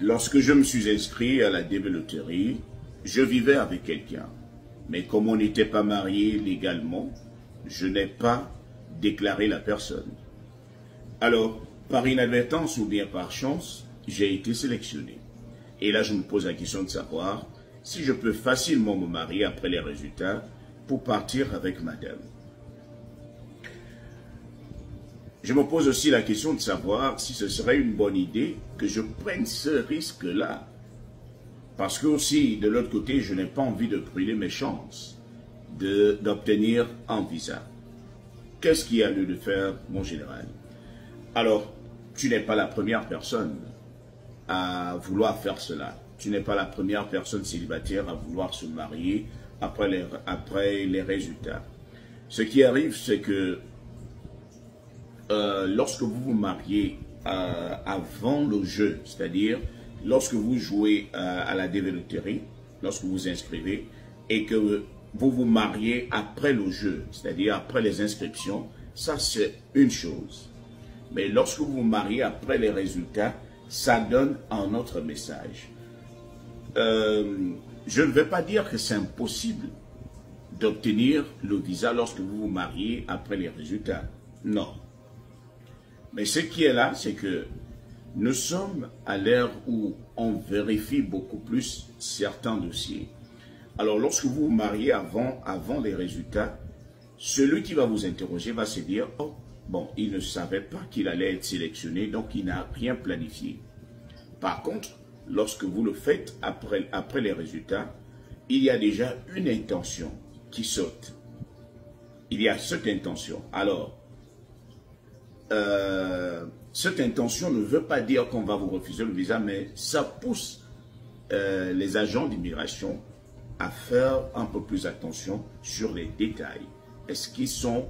Lorsque je me suis inscrit à la DB Loterie, je vivais avec quelqu'un. Mais comme on n'était pas marié légalement, je n'ai pas déclaré la personne. Alors, par inadvertance ou bien par chance, j'ai été sélectionné. Et là, je me pose la question de savoir si je peux facilement me marier après les résultats pour partir avec madame. Je me pose aussi la question de savoir si ce serait une bonne idée que je prenne ce risque-là. Parce que aussi, de l'autre côté, je n'ai pas envie de brûler mes chances d'obtenir un visa. Qu'est-ce qu'il y a lieu de faire, mon général? Alors, tu n'es pas la première personne à vouloir faire cela. Tu n'es pas la première personne célibataire à vouloir se marier après les résultats. Ce qui arrive, c'est que lorsque vous vous mariez avant le jeu, c'est-à-dire lorsque vous jouez à la DB Loterie, lorsque vous vous inscrivez, et que vous vous mariez après le jeu, c'est-à-dire après les inscriptions, ça c'est une chose. Mais lorsque vous vous mariez après les résultats, ça donne un autre message. Je ne vais pas dire que c'est impossible d'obtenir le visa lorsque vous vous mariez après les résultats. Non. Mais ce qui est là, c'est que nous sommes à l'ère où on vérifie beaucoup plus certains dossiers. Alors, lorsque vous vous mariez avant les résultats, celui qui va vous interroger va se dire « Oh, bon, il ne savait pas qu'il allait être sélectionné, donc il n'a rien planifié. » Par contre, lorsque vous le faites après les résultats, il y a déjà une intention qui saute. Il y a cette intention. Alors, cette intention ne veut pas dire qu'on va vous refuser le visa, mais ça pousse les agents d'immigration à faire un peu plus attention sur les détails. Est-ce qu'ils sont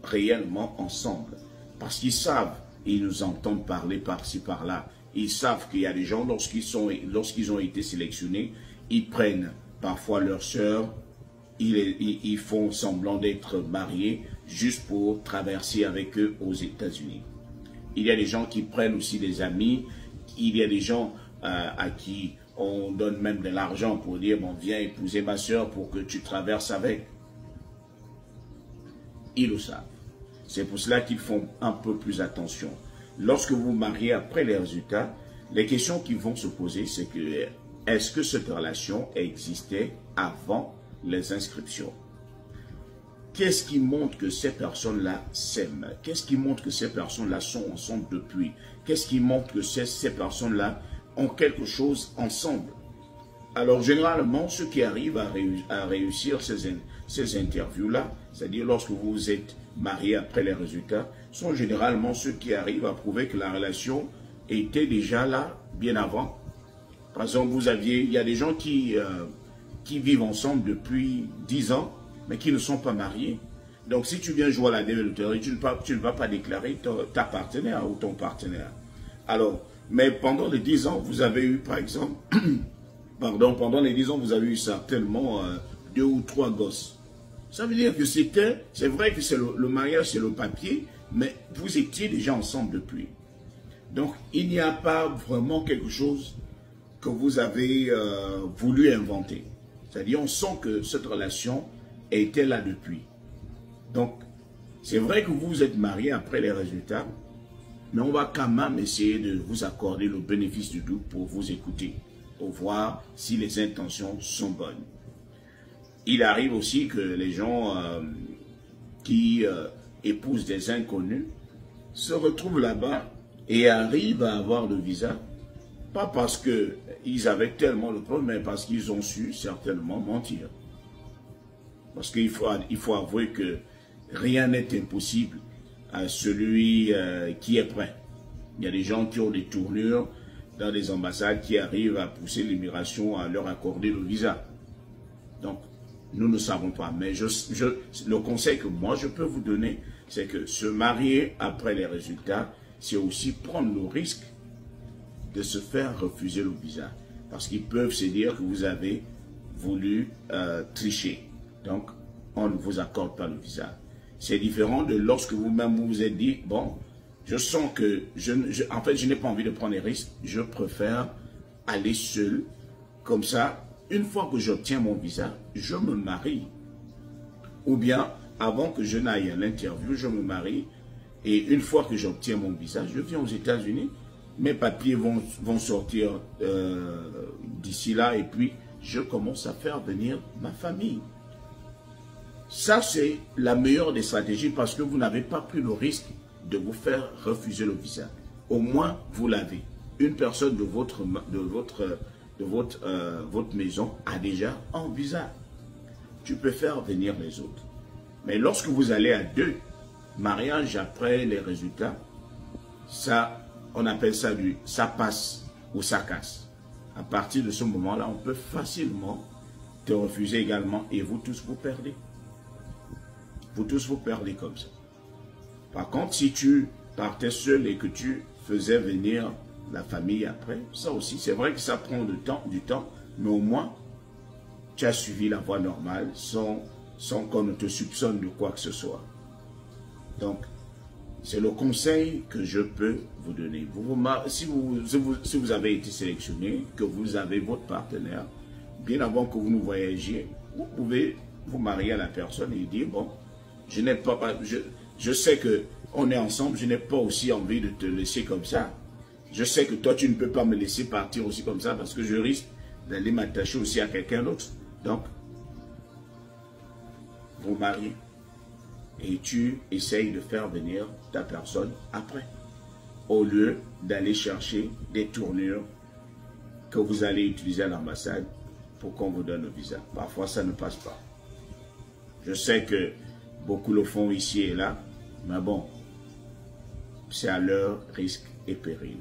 réellement ensemble? Parce qu'ils savent, ils nous entendent parler par-ci, par-là. Ils savent qu'il y a des gens, lorsqu'ils ont été sélectionnés, ils prennent parfois leur sœur, ils font semblant d'être mariés juste pour traverser avec eux aux États-Unis. Il y a des gens qui prennent aussi des amis, il y a des gens à qui on donne même de l'argent pour dire, bon, viens épouser ma sœur pour que tu traverses avec. Ils le savent. C'est pour cela qu'ils font un peu plus attention. Lorsque vous vous mariez après les résultats, les questions qui vont se poser, c'est que est-ce que cette relation existait avant les inscriptions? Qu'est-ce qui montre que ces personnes-là s'aiment? Qu'est-ce qui montre que ces personnes-là sont ensemble depuis? Qu'est-ce qui montre que ces personnes-là ont quelque chose ensemble? Alors, généralement, ceux qui arrivent à réussir ces interviews-là, c'est-à-dire lorsque vous vous êtes mariés après les résultats, sont généralement ceux qui arrivent à prouver que la relation était déjà là bien avant. Par exemple, il y a des gens qui vivent ensemble depuis 10 ans, mais qui ne sont pas mariés. Donc, si tu viens jouer à la DB Loterie, tu ne vas pas déclarer ta partenaire ou ton partenaire. Alors, mais pendant les 10 ans, vous avez eu, par exemple, pendant les 10 ans, vous avez eu certainement 2 ou 3 gosses. Ça veut dire que c'est vrai que c'est le mariage, c'est le papier, mais vous étiez déjà ensemble depuis. Donc, il n'y a pas vraiment quelque chose que vous avez voulu inventer. C'est-à-dire, on sent que cette relation était là depuis. Donc, c'est vrai que vous êtes mariés après les résultats, mais on va quand même essayer de vous accorder le bénéfice du doute pour vous écouter, pour voir si les intentions sont bonnes. Il arrive aussi que les gens qui épousent des inconnus se retrouvent là-bas et arrivent à avoir le visa, pas parce qu'ils avaient tellement le problème, mais parce qu'ils ont su certainement mentir. Parce qu'il faut avouer que rien n'est impossible à celui qui est prêt. Il y a des gens qui ont des tournures dans des ambassades qui arrivent à pousser l'immigration à leur accorder le visa. Donc, nous ne savons pas. Mais le conseil que moi je peux vous donner, c'est que se marier après les résultats, c'est aussi prendre le risque de se faire refuser le visa. Parce qu'ils peuvent se dire que vous avez voulu tricher. Donc, on ne vous accorde pas le visa. C'est différent de lorsque vous-même vous êtes dit, bon, je sens que, en fait, je n'ai pas envie de prendre des risques, je préfère aller seul. Comme ça, une fois que j'obtiens mon visa, je me marie. Ou bien, avant que je n'aille à l'interview, je me marie. Et une fois que j'obtiens mon visa, je viens aux États-Unis. Mes papiers vont sortir d'ici là. Et puis, je commence à faire venir ma famille. Ça, c'est la meilleure des stratégies parce que vous n'avez pas pris le risque de vous faire refuser le visa. Au moins, vous l'avez. Une personne de votre maison a déjà un visa. Tu peux faire venir les autres. Mais lorsque vous allez à 2, mariage après les résultats, ça, on appelle ça ça passe ou ça casse. À partir de ce moment-là, on peut facilement te refuser également et vous tous vous perdez. Vous tous vous perdez comme ça. Par contre, si tu partais seul et que tu faisais venir la famille après, ça aussi, c'est vrai que ça prend du temps, mais au moins, tu as suivi la voie normale sans qu'on ne te soupçonne de quoi que ce soit. Donc, c'est le conseil que je peux vous donner. Si vous avez été sélectionné, que vous avez votre partenaire, bien avant que vous ne voyagiez, vous pouvez vous marier à la personne et dire, bon, je sais qu'on est ensemble, je n'ai pas aussi envie de te laisser comme ça. Je sais que toi, tu ne peux pas me laisser partir aussi comme ça parce que je risque d'aller m'attacher aussi à quelqu'un d'autre. Donc, vous mariez et tu essayes de faire venir ta personne après. Au lieu d'aller chercher des tournures que vous allez utiliser à l'ambassade pour qu'on vous donne le visa. Parfois, ça ne passe pas. Je sais que beaucoup le font ici et là, mais bon, c'est à leur risque et péril.